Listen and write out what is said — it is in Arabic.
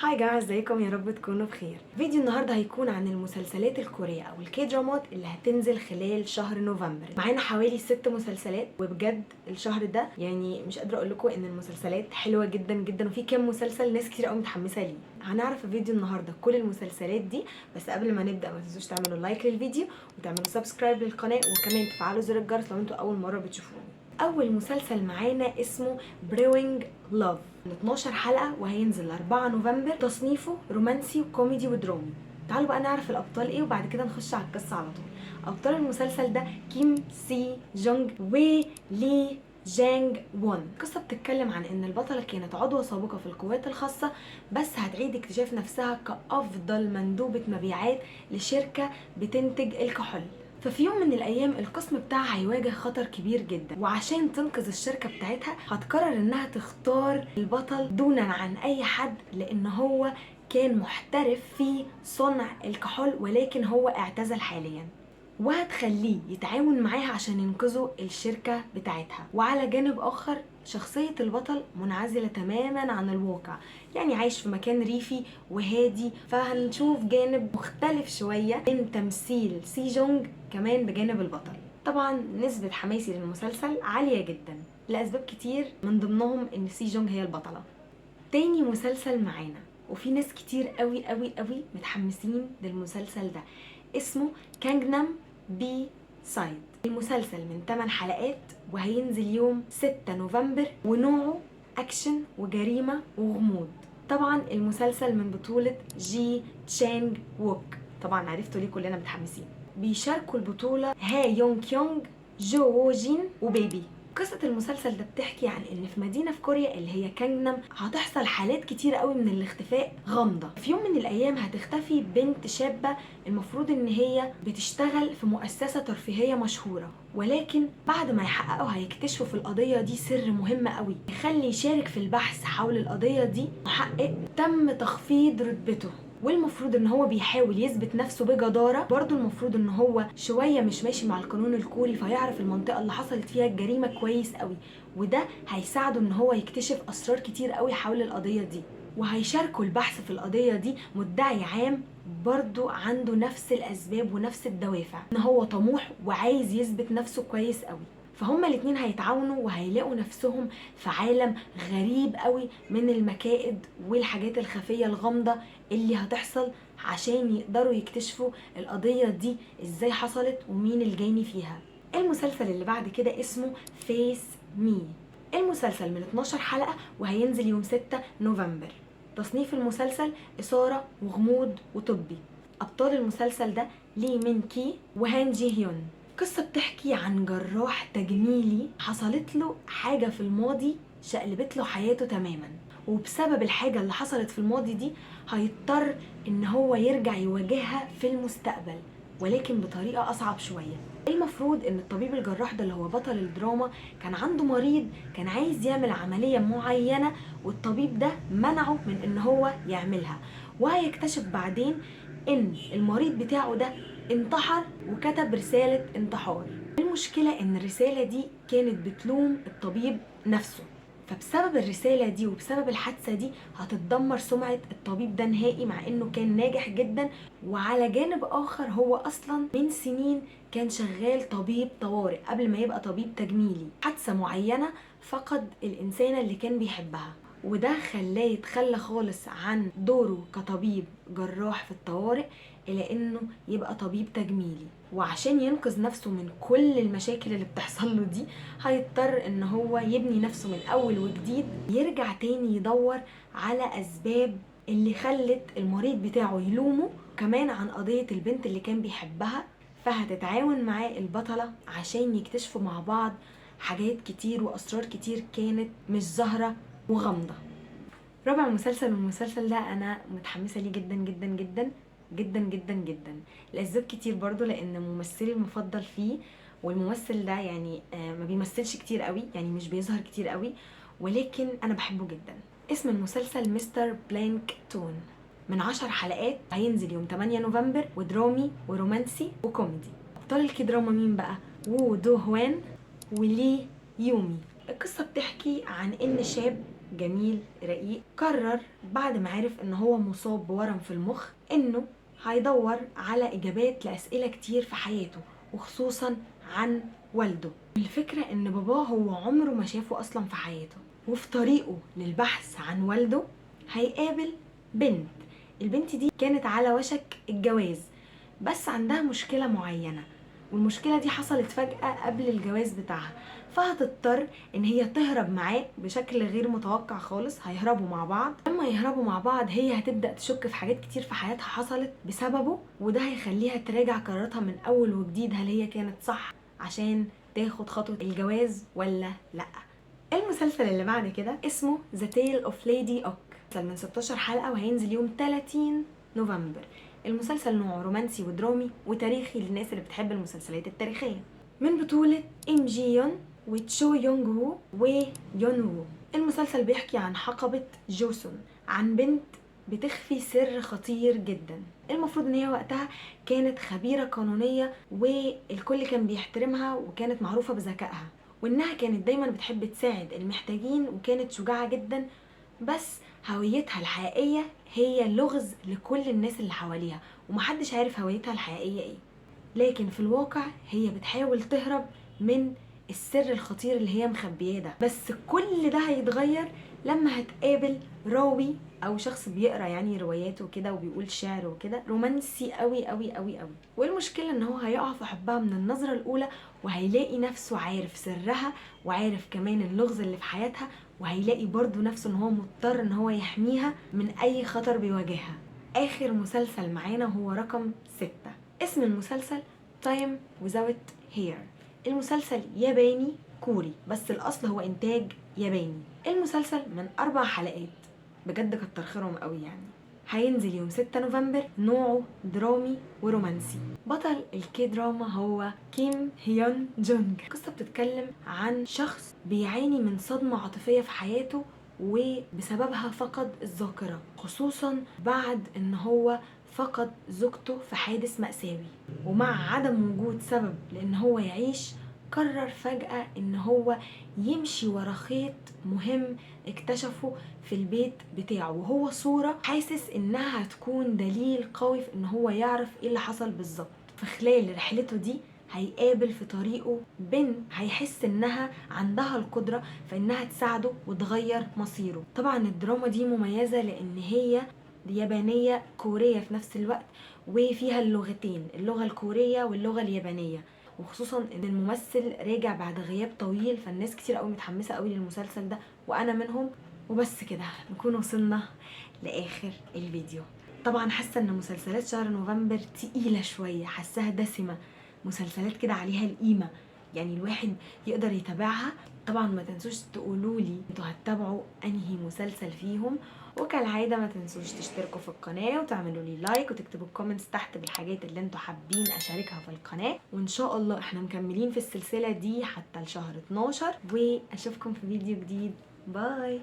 هاي جايز، ازيكم؟ يا رب تكونوا بخير. فيديو النهارده هيكون عن المسلسلات الكورية او الكي درامات اللي هتنزل خلال شهر نوفمبر. معانا حوالي 6 مسلسلات، وبجد الشهر ده يعني مش قادره اقول لكم ان المسلسلات حلوه جدا جدا، وفي كام مسلسل ناس كتير قوي متحمسه ليه. هنعرف في فيديو النهارده كل المسلسلات دي، بس قبل ما نبدا ما تنسوش تعملوا لايك للفيديو وتعملوا سبسكرايب للقناه، وكمان تفعلوا زر الجرس لو انتوا اول مره بتشوفوني. اول مسلسل معانا اسمه بريوينج لاف، من 12 حلقه وهينزل 4 نوفمبر. تصنيفه رومانسي وكوميدي ودرامي. تعالوا بقى نعرف الابطال ايه وبعد كده نخش على القصه على طول. ابطال المسلسل ده كيم سي جونج ولي جانج وون. القصه بتتكلم عن ان البطله كانت عضوه سابقه في القوات الخاصه، بس هتعيد اكتشاف نفسها كافضل مندوبه مبيعات لشركه بتنتج الكحول. ففي يوم من الايام القسم بتاعها هيواجه خطر كبير جدا، وعشان تنقذ الشركه بتاعتها هتقرر انها تختار البطل دونا عن اي حد، لان هو كان محترف في صنع الكحول ولكن هو اعتزل حاليا، وهتخليه يتعاون معاها عشان ينقذوا الشركة بتاعتها. وعلى جانب آخر شخصية البطل منعزلة تماما عن الواقع، يعني عايش في مكان ريفي وهادي، فهنشوف جانب مختلف شوية من تمثيل سي جونج كمان بجانب البطل. طبعا نسبة حماسي للمسلسل عالية جدا لأسباب كتير، من ضمنهم ان سي جونج هي البطلة. تاني مسلسل معانا وفي ناس كتير قوي قوي قوي متحمسين للمسلسل ده، اسمه كانجنام بي سايد. المسلسل من 8 حلقات وهينزل يوم 6 نوفمبر، ونوعه اكشن وجريمة وغموض. طبعا المسلسل من بطولة جي تشانج ووك، طبعا عرفتوا ليه كلنا متحمسين. بيشاركوا البطولة ها يونغ كيونغ، جو وو جين وبيبي. قصة المسلسل ده بتحكي عن ان في مدينة في كوريا اللي هي كانجنام هتحصل حالات كتير قوي من الاختفاء غامضة. في يوم من الايام هتختفي بنت شابة المفروض ان هي بتشتغل في مؤسسة ترفيهية مشهورة، ولكن بعد ما يحققوا هيكتشفوا في القضية دي سر مهم قوي يخلي يشارك في البحث حول القضية دي محقق تم تخفيض رتبته، والمفروض ان هو بيحاول يثبت نفسه بجدارة. برضو المفروض ان هو شوية مش ماشي مع القانون الكوري، فيعرف المنطقة اللي حصلت فيها الجريمة كويس قوي، وده هيساعده ان هو يكتشف اسرار كتير قوي حول القضية دي. وهيشاركوا البحث في القضية دي مدعي عام برضو عنده نفس الاسباب ونفس الدوافع، ان هو طموح وعايز يثبت نفسه كويس قوي. فهما الاتنين هيتعاونوا وهيلاقوا نفسهم في عالم غريب قوي من المكائد والحاجات الخفية الغامضة اللي هتحصل، عشان يقدروا يكتشفوا القضية دي ازاي حصلت ومين الجاني فيها. المسلسل اللي بعد كده اسمه فيس مي. المسلسل من 12 حلقة وهينزل يوم 6 نوفمبر. تصنيف المسلسل إثارة وغموض وطبي. أبطال المسلسل ده لي مين كي وهان جي هيون. قصة بتحكي عن جراح تجميلي حصلت له حاجة في الماضي شقلبت له حياته تماما، وبسبب الحاجة اللي حصلت في الماضي دي هيضطر ان هو يرجع يواجهها في المستقبل، ولكن بطريقة اصعب شوية. المفروض ان الطبيب الجراح ده اللي هو بطل الدراما كان عنده مريض كان عايز يعمل عملية معينة، والطبيب ده منعه من ان هو يعملها، وهيكتشف بعدين ان المريض بتاعه ده انتحر وكتب رسالة انتحار. المشكلة ان الرسالة دي كانت بتلوم الطبيب نفسه، فبسبب الرسالة دي وبسبب الحادثة دي هتتدمر سمعة الطبيب ده نهائي، مع انه كان ناجح جدا. وعلى جانب اخر هو اصلا من سنين كان شغال طبيب طوارئ قبل ما يبقى طبيب تجميلي. حادثة معينة فقد الانسانة اللي كان بيحبها، وده خلاه يتخلى خالص عن دوره كطبيب جراح في الطوارئ الى انه يبقى طبيب تجميلي. وعشان ينقذ نفسه من كل المشاكل اللي بتحصل له دي هيضطر ان هو يبني نفسه من اول وجديد، يرجع تاني يدور على اسباب اللي خلت المريض بتاعه يلومه، كمان عن قضية البنت اللي كان بيحبها. فهتتعاون معاه البطلة عشان يكتشفوا مع بعض حاجات كتير واسرار كتير كانت مش ظاهرة وغامضة. رابع مسلسل، والمسلسل ده انا متحمسه ليه جدا جدا جدا جدا جدا جدا لاسباب كتير برضو، لان ممثلي المفضل فيه، والممثل ده يعني ما بيمثلش كتير قوي، يعني مش بيظهر كتير قوي، ولكن انا بحبه جدا. اسم المسلسل مستر بلانك تون. من 10 حلقات هينزل يوم 8 نوفمبر، ودرامي ورومانسي وكوميدي. ابطال الكدراما مين بقى؟ وو دو هوان ولي يومي. القصة بتحكي عن ان شاب جميل رقيق قرر بعد ما عرف ان هو مصاب بورم في المخ انه هيدور على اجابات لاسئله كتير في حياته، وخصوصا عن والده. الفكره ان باباه هو عمره ما شافه اصلا في حياته، وفي طريقه للبحث عن والده هيقابل بنت. البنت دي كانت على وشك الجواز، بس عندها مشكله معينه، والمشكله دي حصلت فجاه قبل الجواز بتاعها، فهتضطر ان هي تهرب معاه بشكل غير متوقع خالص. هيهربوا مع بعض، لما يهربوا مع بعض هي هتبدا تشك في حاجات كتير في حياتها حصلت بسببه، وده هيخليها تراجع قراراتها من اول وجديد، هل هي كانت صح عشان تاخد خطوه الجواز ولا لا. المسلسل اللي بعد كده اسمه The Tale of Lady Ock، من 16 حلقه وهينزل يوم 30 نوفمبر. المسلسل نوعه رومانسي ودرامي وتاريخي للناس اللي بتحب المسلسلات التاريخيه، من بطولة إم جي يون وتشو يونغ وو ويون وو. المسلسل بيحكي عن حقبة جوسون، عن بنت بتخفي سر خطير جدا. المفروض ان هي وقتها كانت خبيرة قانونية والكل كان بيحترمها، وكانت معروفة بذكائها، وانها كانت دايما بتحب تساعد المحتاجين، وكانت شجاعة جدا. بس هويتها الحقيقية هي لغز لكل الناس اللي حواليها، ومحدش عارف هويتها الحقيقية ايه. لكن في الواقع هي بتحاول تهرب من السر الخطير اللي هي مخبياه ده. بس كل ده هيتغير لما هتقابل راوي او شخص بيقرا يعني روايات وكده وبيقول شعر وكده، رومانسي قوي قوي قوي قوي. والمشكله ان هو هيقع في حبها من النظره الاولى، وهيلاقي نفسه عارف سرها وعارف كمان اللغز اللي في حياتها، وهيلاقي برضو نفسه ان هو مضطر ان هو يحميها من اي خطر بيواجهها. اخر مسلسل معانا هو رقم 6. اسم المسلسل Time Without Hair. المسلسل ياباني كوري، بس الاصل هو انتاج ياباني. المسلسل من 4 حلقات، بجد كتر خيرهم قوي يعني. هينزل يوم 6 نوفمبر. نوعه درامي ورومانسي. بطل الكي دراما هو كيم هيون جونج. القصه بتتكلم عن شخص بيعاني من صدمه عاطفيه في حياته، وبسببها فقد الذاكره، خصوصا بعد ان هو فقد زوجته في حادث مأساوي. ومع عدم وجود سبب لان هو يعيش، قرر فجأة ان هو يمشي ورا خيط مهم اكتشفه في البيت بتاعه، وهو صورة حاسس انها هتكون دليل قوي في ان هو يعرف ايه اللي حصل بالظبط. في خلال رحلته دي هيقابل في طريقه بنت هيحس انها عندها القدرة في انها تساعده وتغير مصيره. طبعا الدراما دي مميزة لان هي يابانية كورية في نفس الوقت، وفيها اللغتين، اللغة الكورية واللغة اليابانية، وخصوصا ان الممثل راجع بعد غياب طويل، فالناس كتير قوي متحمسة قوي للمسلسل ده وانا منهم. وبس كده نكون وصلنا لاخر الفيديو. طبعا حاسه ان مسلسلات شهر نوفمبر تقيله شويه، حاساها دسمه، مسلسلات كده عليها القيمه، يعني الواحد يقدر يتابعها. طبعا ما تنسوش تقولوا لي انتوا هتتابعوا انهي مسلسل فيهم، وكالعاده ما تنسوش تشتركوا في القناه وتعملوا لي لايك وتكتبوا الكومنتس تحت بالحاجات اللي انتوا حابين اشاركها في القناه. وان شاء الله احنا مكملين في السلسله دي حتى لشهر 12، واشوفكم في فيديو جديد. باي.